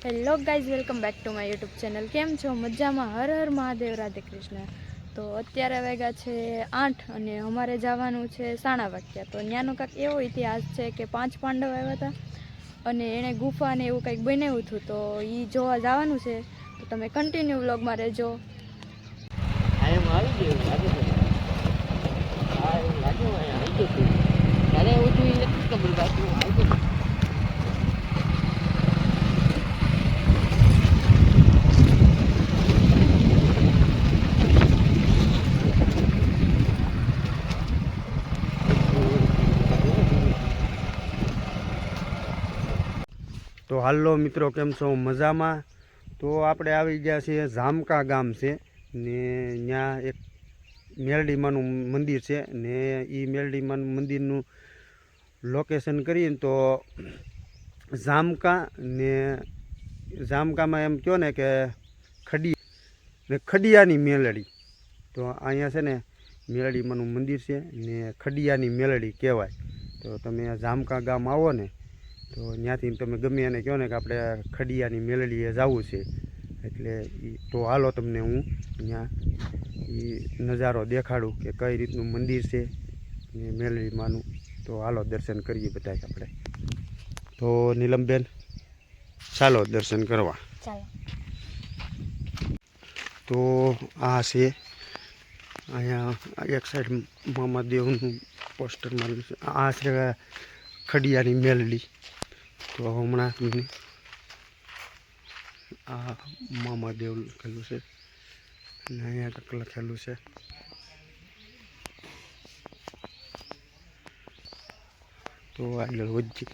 Hello guys, welcome back to my YouTube channel. કેમ છો? મજામાં? હર હર મહાદેવ, રાધે કૃષ્ણ. તો અત્યારે વાગ્યા છે 8 અને અમારે જવાનું છે સાણા વાગ્યા. તો ત્યાંનો કાંઈક એવો ઇતિહાસ છે કે 5 પાંડવ આવ્યા હતા અને એણે ગુફા ને એવું કંઈક બનાવ્યું હતું. તો એ જોવા જવાનું છે. તો તમે કન્ટિન્યુ વ્લોગમાં રહેજો. તો હાલો મિત્રો, કેમ છો? મજામાં? તો આપણે આવી ગયા છીએ ઝામકા ગામ છે ને ત્યાં એક મેલડીમાનું મંદિર છે ને એ મેલડીમાનું મંદિરનું લોકેશન કરીએ તો ઝામકામાં એમ કહો ને કે ખડિયાની મેલડી. તો અહીંયા છે ને મેલડીમાનું મંદિર છે ને ખડિયાની મેલડી કહેવાય. તો તમે ઝામકા ગામ આવો ને તો ત્યાંથી તમે ગમે એને કહો ને કે આપણે ખડિયાની મેલડીએ જવું છે, એટલે તો હાલો તમને હું ત્યાં એ નજારો દેખાડું કે કઈ રીતનું મંદિર છે ને મેલડીમાંનું. તો હાલો દર્શન કરીએ બધા આપણે. તો નીલમબેન, ચાલો દર્શન કરવા. ચાલો. તો આ છે અહીંયા એક સાઈડ મામાદેવનું પોસ્ટર મારેલું છે. આ છે ખડિયાની મેલડી. તો હમણાં આ મામાદેવ લખેલું છે અને અહીંયા કંઈક લખેલું છે. તો આગળ વધીએ.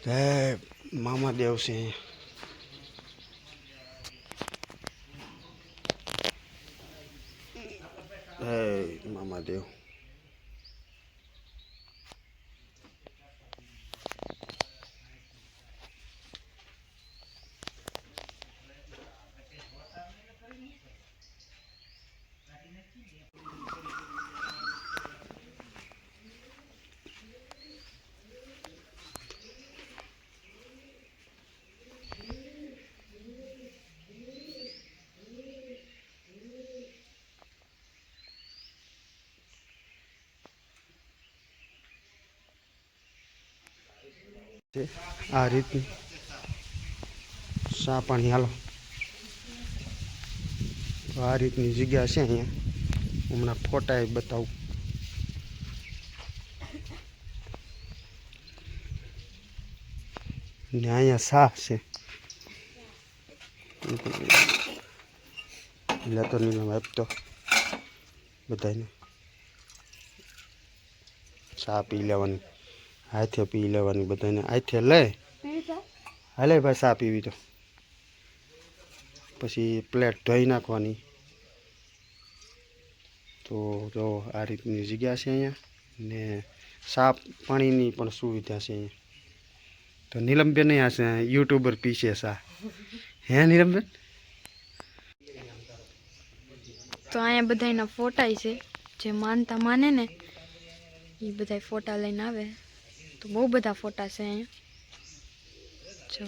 જય મામાદેવ છે. જય મામાદેવ. આ રીતની ચા પાણી હાલો. તો આ રીતની જગ્યા છે અહીંયા. હમણાં ફોટા બતાવું. ને અહીંયા શા છે લેતો નીલમ આપતો બધાને ચા પી લેવાની, હાથે પી લેવાની, બધાને હાથે લે. હાલે ભાઈ ચા પીવી તો પછી પ્લેટ ધોઈ નાખવાની. તો જો આ રીતની જગ્યા છે અહીંયા ને ચા પાણીની પણ સુવિધા છે અહીંયા. તો નીલમબેન આ છે યુટ્યુબર પીછે સા. હે નીલમબેન? તો અહીંયા બધાના ફોટા છે. જે માનતા માને ને એ બધા ફોટા લઈને આવે. તો બહુ બધા ફોટા છે અહીંયા. જો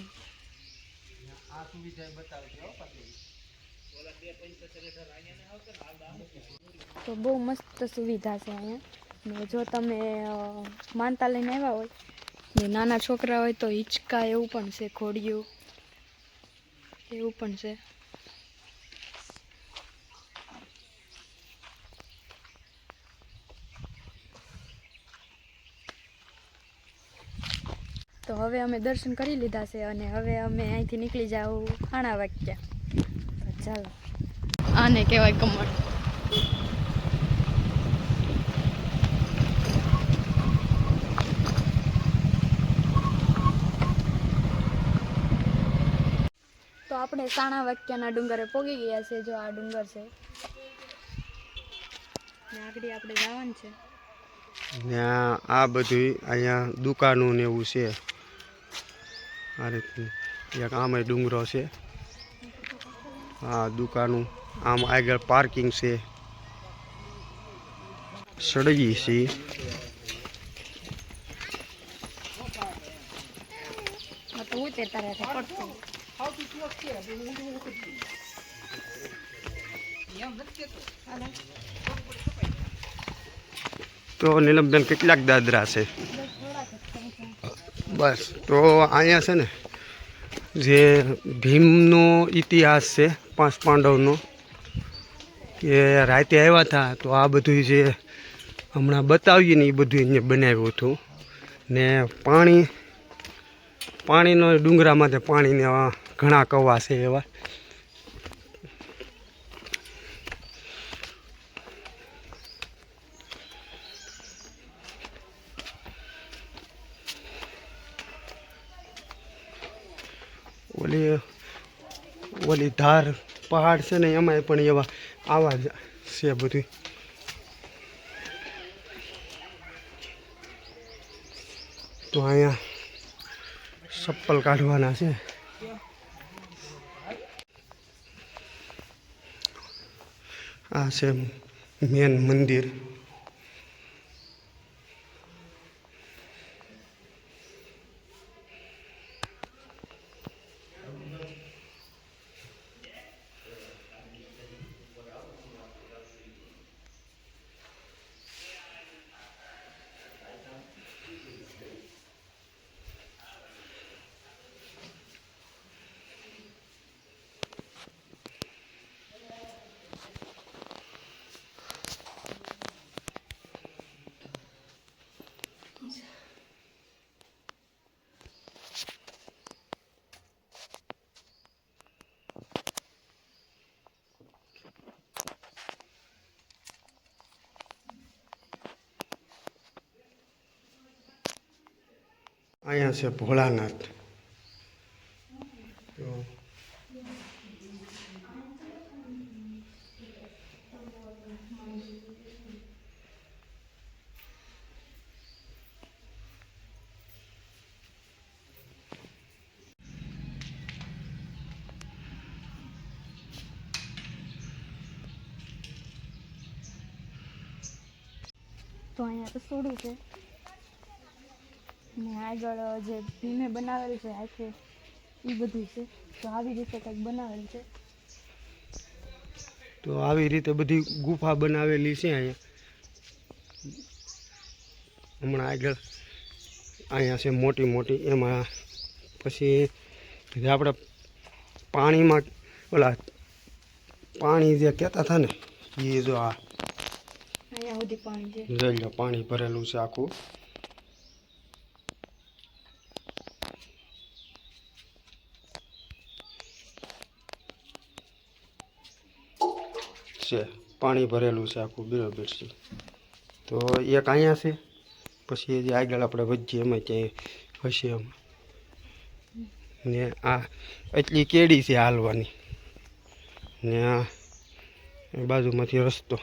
તો બહુ મસ્ત સુવિધા છે અહીંયા. ને જો તમે માનતા લઈને આવ્યા હોય ને નાના છોકરા હોય તો હિંચકા એવું પણ છે, ઘોડિયું એવું પણ છે. તો હવે અમે દર્શન કરી લીધા છે અને હવે અમે અહીંથી નીકળી જાવ સાણા વાગ્યા. તો ચાલો. આને કહેવાય કમળ. તો આપણે સાણા વાગ્યાના ડુંગરે પહોંચી ગયા છે. જો આ ડુંગર છે ને આગળ આપણે જવાનું છે. ને આ બધું અહીંયા દુકાનો ને એવું છે. આ રીતનું એક આમે ડુંગરો છે. આ દુકાનો આમ આગળ પાર્કિંગ છે. સળગી છે ઉતરતા રહે પડતું તો નીલમબેન કેટલાક દાદરા છે? બસ તો અહીંયા છે ને જે ભીમનો ઇતિહાસ છે, 5 પાંડવનો, કે રાતે આવ્યા હતા તો આ બધું જે હમણાં બતાવીએ ને એ બધું અહીંયા બનાવ્યું હતું. ને પાણીનો ડુંગરામાંથી પાણીને ઘણા કવા છે એવા. ઓલી ધાર પહાડ છે ને એમાંય પણ એવા આવા જ છે બધું. તો અહીંયા ચપ્પલ કાઢવાના છે. આ છે મેન મંદિર. અહીંયા છે ભોળાનાથ. તો અહીંયા તો સોડું છે ને આગળ જે ભીમે બનાવેલું છે આખે એ બધું છે. તો આવી રીતે કંઈક બનાવેલું છે. તો આવી રીતે બધી ગુફા બનાવેલી છે અહીંયા. હમણાં આગળ અહીંયા છે મોટી મોટી. એમાં પછી જે આપણે પાણીમાં ઓલા પાણી જે કહેતા હતા ને એ જો આ અહીંયા સુધી પાણી છે. જોઈ લો, પાણી ભરેલું છે આખું. છે પાણી ભરેલું છે આખું બરાબર છે. તો એક અહીંયા છે, પછી જે આગળ આપણે વચ્ચે એમાં ક્યાંય હશે એમ. ને આ એટલી કેડી છે હાલવાની, ને આ બાજુમાંથી રસ્તો.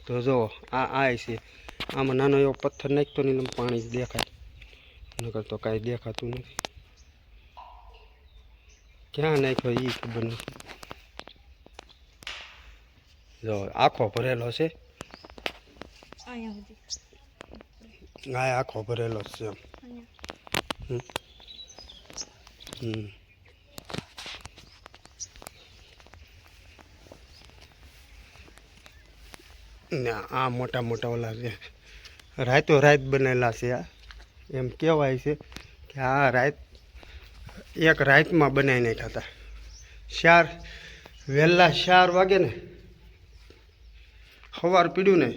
તો જુઓ આ છે. આમાં નાનો એવો પથ્થર નાખતો ને પાણી દેખાય, નકર તો કાંઈ દેખાતું નથી. ક્યાં નાખ્યો એ ખબર નથી. જો આખો ભરેલો છે. અહીંયા સુધી હા આખો ભરેલો છે એમ. ને આ મોટા મોટા ઓલા છે રાતો રાત બનેલા છે. આ એમ કહેવાય છે કે આ રાત એક રાતમાં બનાવી નાખ્યા હતા. વહેલા 4 વાગે ને સવાર પીડ્યું ને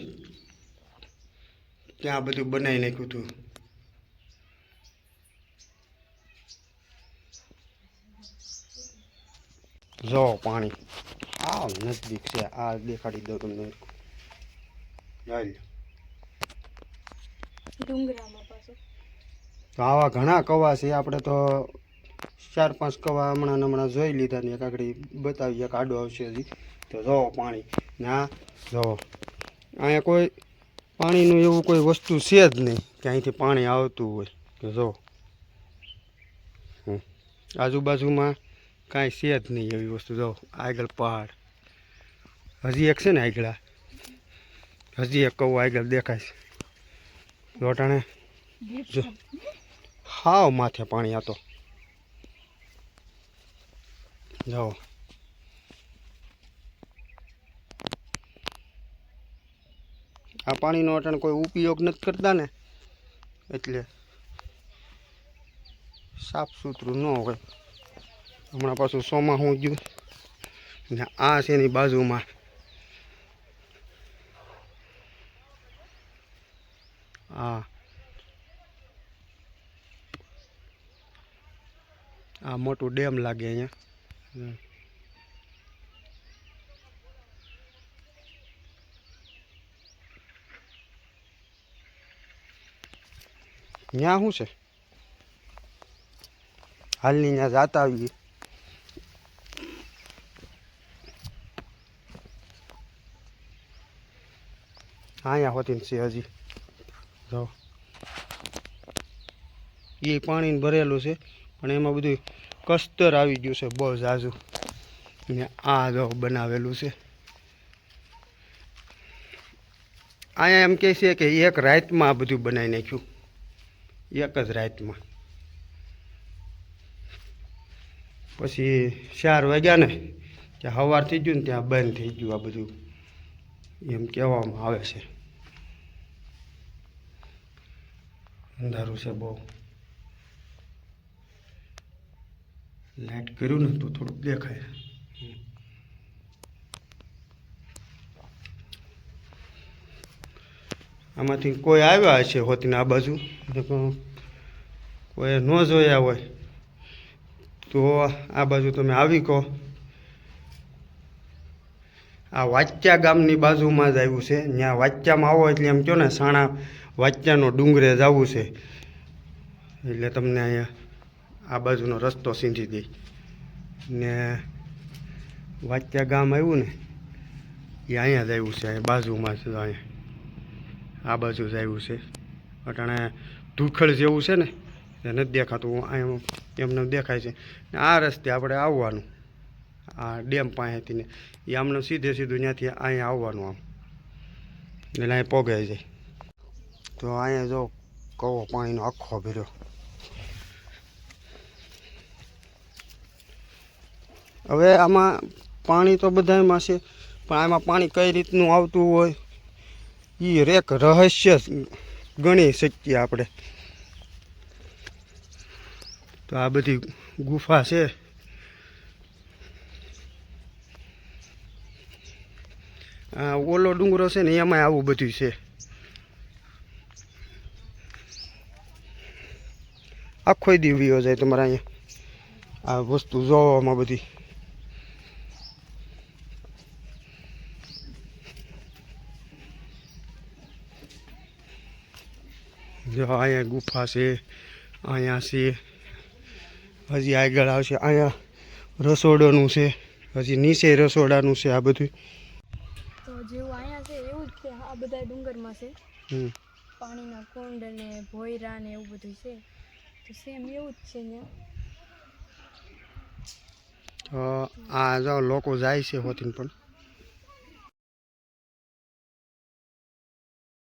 ત્યાં બધું બનાવી નાખ્યું હતું. જો પાણી આ નજદીક છે. આ દેખાડી દઉં તમને. ડુંગરામાં પાછું તો આવા ઘણા કવા છે. આપણે તો 4-5 કવા હમણાં જોઈ લીધા ને એક આગળ બતાવી, એક આડો આવશે હજી. તો જોવો પાણી ના જોવો, અહીંયા કોઈ પાણીનું એવું કોઈ વસ્તુ છે જ નહીં કે અહીંથી પાણી આવતું હોય. તો જોવો આજુબાજુમાં કાંઈ છે જ નહીં એવી વસ્તુ. જો આગળ પહાડ, હજી એક છે ને આગળ, હજી એક કવું આગળ દેખાય છે. લોટાણે જો હાવ માથે પાણી આતો જાઓ આ પાણીનો અટાણ કોઈ ઉપયોગ નથી કરતા ને એટલે સાફ સુથરું ન હોય હમણાં પાછું ચોમાસું ગયું ને આ છે એની બાજુમાં આ મોટું ડેમ લાગે અહીંયા ત્યાં શું છે હાલની ત્યાં જાતા આવીએ અહીંયા હોતી છે હજી જો એ પાણી ભરેલું છે પણ એમાં બધું કસ્તર આવી ગયું છે બહુ ઝાઝું ને આ જો બનાવેલું છે અહીંયા એમ કહે છે કે એક રાતમાં આ બધું બનાવી નાખ્યું એક જ રાતમાં પછી 4 વાગ્યા ને ત્યાં સવાર થઈ ગયું ને ત્યાં બંધ થઈ ગયું આ બધું એમ કહેવામાં આવે છે અંધારું છે બહુ લાઈટ કર્યું ને તો થોડુંક દેખાય આમાંથી કોઈ આવ્યા હશે હોતીને આ બાજુ કોઈ ન જોયા હોય તો આ બાજુ તમે આવી કહો આ વાચ્યા ગામની બાજુમાં જ આવ્યું છે ત્યાં વાચ્યામાં આવો એટલે એમ કહો ને સાણા વાચ્યાનો ડુંગરે જવું છે એટલે તમને અહીંયા આ બાજુનો રસ્તો સીંધી દઈ ને વાચ્યા ગામ આવ્યું ને એ અહીંયા જ આવ્યું છે અહીંયા બાજુમાં જ અહીંયા આ બાજુ જ આવ્યું છે અટાણે ધૂખળ જેવું છે ને એ નથી દેખાતું અહીંયા એમને દેખાય છે ને આ રસ્તે આપણે આવવાનું આ ડેમ પાસેથી ને એ આમને સીધે સીધું ત્યાંથી અહીંયા આવવાનું આમ એટલે અહીંયા પોગાઈ જાય તો અહીંયા જો કવો પાણીનો આખો ભર્યો હવે આમાં પાણી તો બધામાં છે પણ આમાં પાણી કઈ રીતનું આવતું હોય એ રેક રહસ્ય ગણી શકીએ આપણે તો આ બધી ગુફા છે આ ઓલો ડુંગરો છે ને એમાંય આવું બધું છે આખો દી વિયો જાય તમારે અહીંયા આ વસ્તુ જોવામાં બધી જો અહીંયા ગુફા છે અહીંયા છે હજી આગળ આવશે અહીંયા રસોડાનું છે હજી નીચે રસોડાનું છે આ બધું તો જેવું અહીંયા છે એવું જ છે આ બધા ડુંગરમાં છે પાણીના કુંડ ને ભોયરા ને એવું બધું છે તો સેમ એવું જ છે તો આ જો લોકો જાય છે હોતીને પણ